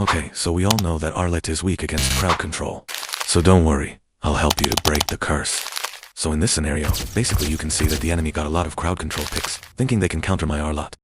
Okay, so we all know that Arlott is weak against crowd control. So don't worry, I'll help you to break the curse. So in this scenario, basically you can see that the enemy got a lot of crowd control picks, thinking they can counter my Arlott.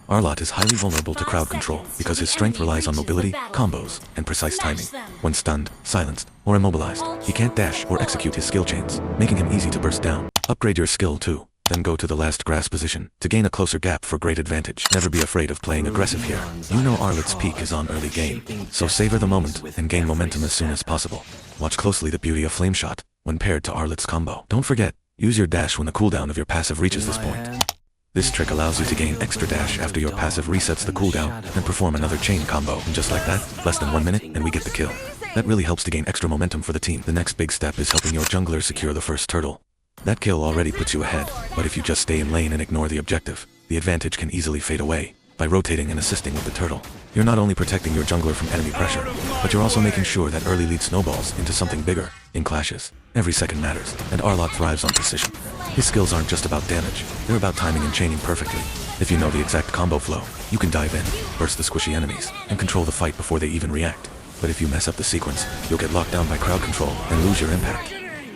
Arlott is highly vulnerable to crowd control because his strength relies on mobility, combos, and precise timing. When stunned, silenced, or immobilized, he can't dash or execute his skill chains, making him easy to burst down. Upgrade your skill too, then go to the last grass position to gain a closer gap for great advantage. Never be afraid of playing aggressive here. You know Arlott's peak is on early game, so savor the moment and gain momentum as soon as possible. Watch closely the beauty of flameshot when paired to Arlott's combo. Don't forget, use your dash when the cooldown of your passive reaches this point. This trick allows you to gain extra dash after your passive resets the cooldown and perform another chain combo. And just like that, less than 1 minute and we get the kill. That really helps to gain extra momentum for the team. The next big step is helping your jungler secure the first turtle. That kill already puts you ahead, but if you just stay in lane and ignore the objective, the advantage can easily fade away. By rotating and assisting with the turtle, you're not only protecting your jungler from enemy pressure, but you're also making sure that early lead snowballs into something bigger. In clashes, every second matters, and Arlott thrives on precision. His skills aren't just about damage, they're about timing and chaining perfectly. If you know the exact combo flow, you can dive in, burst the squishy enemies, and control the fight before they even react. But if you mess up the sequence, you'll get locked down by crowd control and lose your impact.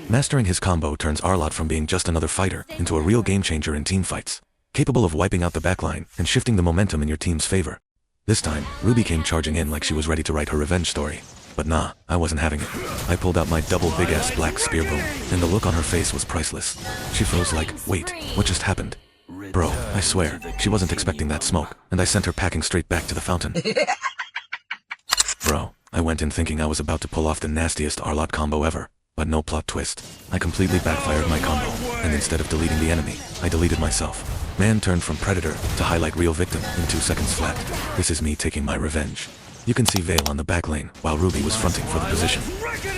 Mastering his combo turns Arlott from being just another fighter into a real game changer in team fights, capable of wiping out the backline and shifting the momentum in your team's favor. This time, Ruby came charging in like she was ready to write her revenge story. But nah, I wasn't having it. I pulled out my double big-ass black spear boom, and the look on her face was priceless. She froze like, wait, what just happened? Bro, I swear, she wasn't expecting that smoke, and I sent her packing straight back to the fountain. Bro, I went in thinking I was about to pull off the nastiest Arlott combo ever, but no plot twist. I completely backfired my combo, and instead of deleting the enemy, I deleted myself. Man turned from predator to highlight real victim in 2 seconds flat. This is me taking my revenge. You can see Vale on the back lane, while Ruby was fronting for the position.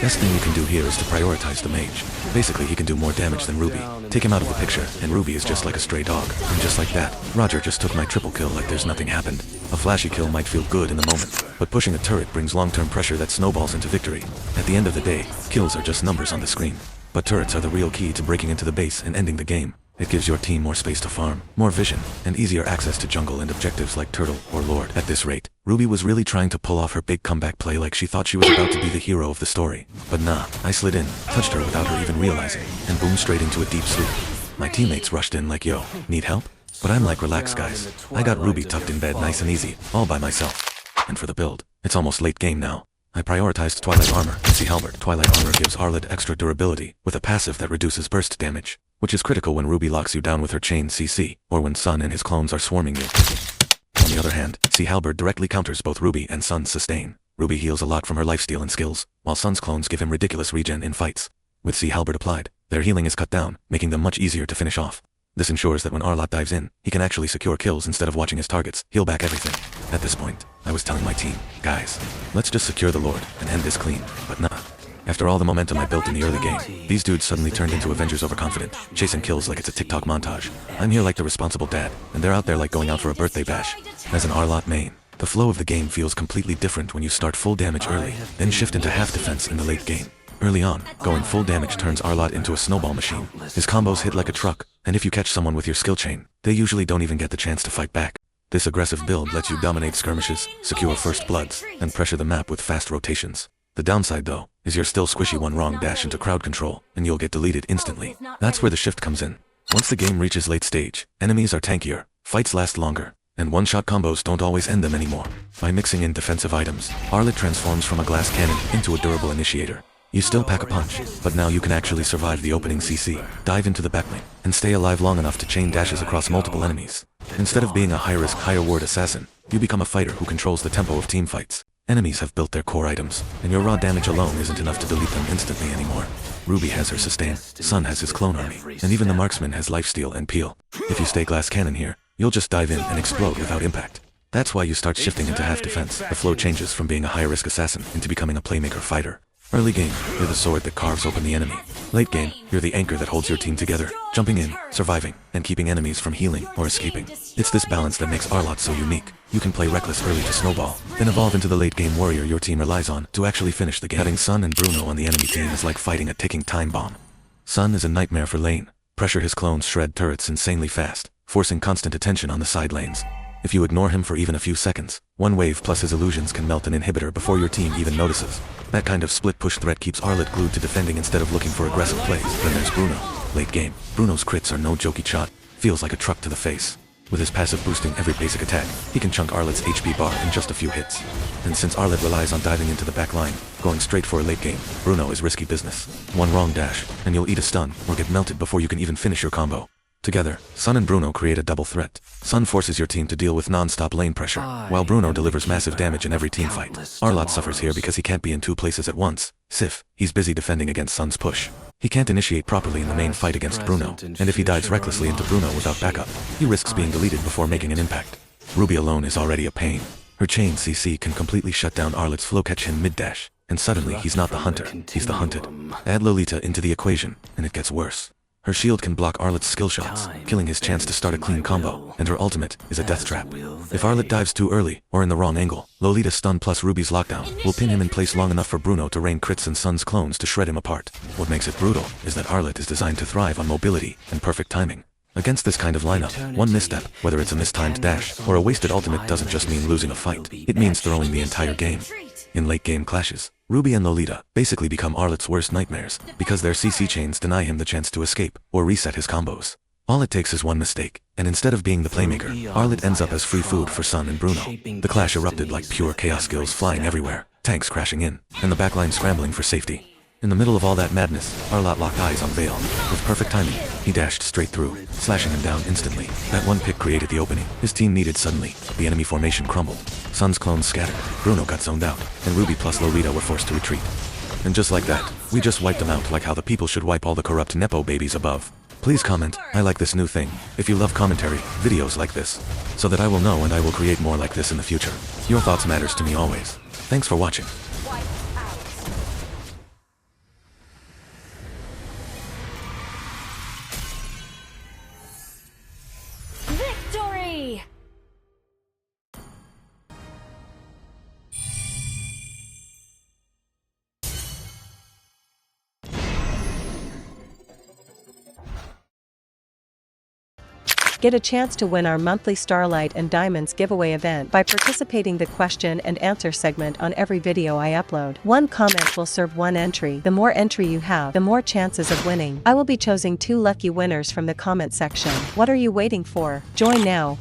Best thing you can do here is to prioritize the mage. Basically, he can do more damage than Ruby. Take him out of the picture, and Ruby is just like a stray dog. And just like that, Roger just took my triple kill like there's nothing happened. A flashy kill might feel good in the moment, but pushing a turret brings long-term pressure that snowballs into victory. At the end of the day, kills are just numbers on the screen. But turrets are the real key to breaking into the base and ending the game. It gives your team more space to farm, more vision, and easier access to jungle and objectives like Turtle or Lord. At this rate, Ruby was really trying to pull off her big comeback play like she thought she was about to be the hero of the story. But nah, I slid in, touched her without her even realizing, and boomed straight into a deep sleep. My teammates rushed in like, yo, need help? But I'm like, relax guys. I got Ruby tucked in bed nice and easy, all by myself. And for the build, it's almost late game now. I prioritized Twilight Armor and xxSTAB. Twilight Armor gives Arlott extra durability, with a passive that reduces burst damage, which is critical when Ruby locks you down with her chain CC, or when Sun and his clones are swarming you. On the other hand, xxSTAB directly counters both Ruby and Sun's sustain. Ruby heals a lot from her lifesteal and skills, while Sun's clones give him ridiculous regen in fights. With xxSTAB applied, their healing is cut down, making them much easier to finish off. This ensures that when Arlott dives in, he can actually secure kills instead of watching his targets heal back everything. At this point, I was telling my team, guys, let's just secure the Lord and end this clean, but nah. After all the momentum I built in the early game, these dudes suddenly turned into Avengers overconfident, chasing kills like it's a TikTok montage. I'm here like the responsible dad, and they're out there like going out for a birthday bash. As an Arlott main, the flow of the game feels completely different when you start full damage early, then shift into half defense in the late game. Early on, going full damage turns Arlott into a snowball machine. His combos hit like a truck, and if you catch someone with your skill chain, they usually don't even get the chance to fight back. This aggressive build lets you dominate skirmishes, secure first bloods, and pressure the map with fast rotations. The downside though, is you're still squishy one wrong dash into crowd control, and you'll get deleted instantly. That's where the shift comes in. Once the game reaches late stage, enemies are tankier, fights last longer, and one-shot combos don't always end them anymore. By mixing in defensive items, Arlott transforms from a glass cannon into a durable initiator. You still pack a punch, but now you can actually survive the opening CC, dive into the backlane, and stay alive long enough to chain dashes across multiple enemies. Instead of being a high-risk, high-reward assassin, you become a fighter who controls the tempo of team fights. Enemies have built their core items, and your raw damage alone isn't enough to delete them instantly anymore. Ruby has her sustain, Sun has his clone army, and even the marksman has lifesteal and peel. If you stay glass cannon here, you'll just dive in and explode without impact. That's why you start shifting into half defense. The flow changes from being a high-risk assassin into becoming a playmaker fighter. Early game, you're the sword that carves open the enemy. Late game, you're the anchor that holds your team together, jumping in, surviving, and keeping enemies from healing or escaping. It's this balance that makes Arlott so unique. You can play reckless early to snowball, then evolve into the late game warrior your team relies on to actually finish the game. Having Sun and Bruno on the enemy team is like fighting a ticking time bomb. Sun is a nightmare for lane. Pressure his clones shred turrets insanely fast, forcing constant attention on the side lanes. If you ignore him for even a few seconds, one wave plus his illusions can melt an inhibitor before your team even notices. That kind of split push threat keeps Arlott glued to defending instead of looking for aggressive plays. Then there's Bruno. Late game. Bruno's crits are no jokey shot. Feels like a truck to the face. With his passive boosting every basic attack, he can chunk Arlott's HP bar in just a few hits. And since Arlott relies on diving into the back line, going straight for a late game, Bruno is risky business. One wrong dash, and you'll eat a stun, or get melted before you can even finish your combo. Together, Sun and Bruno create a double threat. Sun forces your team to deal with non-stop lane pressure, while Bruno delivers massive damage in every team fight. Arlott suffers here because he can't be in two places at once. Sif, he's busy defending against Sun's push. He can't initiate properly in the main fight against Bruno, and if he dives recklessly into Bruno without backup, he risks being deleted before making an impact. Ruby alone is already a pain. Her chain CC can completely shut down Arlott's flow catch him mid-dash, and suddenly he's not the hunter, he's the hunted. Add Lolita into the equation, and it gets worse. Her shield can block Arlott's skill shots, killing his chance to start a clean combo, and her ultimate is a death trap. If Arlott dives too early, or in the wrong angle, Lolita's stun plus Ruby's lockdown will pin him in place long enough for Bruno to rain crits and Sun's clones to shred him apart. What makes it brutal is that Arlott is designed to thrive on mobility and perfect timing. Against this kind of lineup, one misstep, whether it's a mistimed dash or a wasted ultimate, doesn't just mean losing a fight, it means throwing the entire game. In late game clashes, Ruby and Lolita basically become Arlott's worst nightmares, because their CC chains deny him the chance to escape or reset his combos. All it takes is one mistake, and instead of being the playmaker, Arlott ends up as free food for Sun and Bruno. The clash erupted like pure chaos, skills flying everywhere, tanks crashing in, and the backline scrambling for safety. In the middle of all that madness, Arlott locked eyes on Vale. With perfect timing, he dashed straight through, slashing him down instantly. That one pick created the opening his team needed suddenly. The enemy formation crumbled. Sun's clones scattered, Bruno got zoned out, and Ruby plus Lolita were forced to retreat. And just like that, we just wiped them out like how the people should wipe all the corrupt Nepo babies above. Please comment, I like this new thing, if you love commentary, videos like this, so that I will know and I will create more like this in the future. Your thoughts matters to me always. Thanks for watching. Victory! Get a chance to win our monthly Starlight and Diamonds giveaway event by participating the question and answer segment on every video I upload. One comment will serve one entry. The more entry you have, the more chances of winning. I will be choosing 2 lucky winners from the comment section. What are you waiting for? Join now.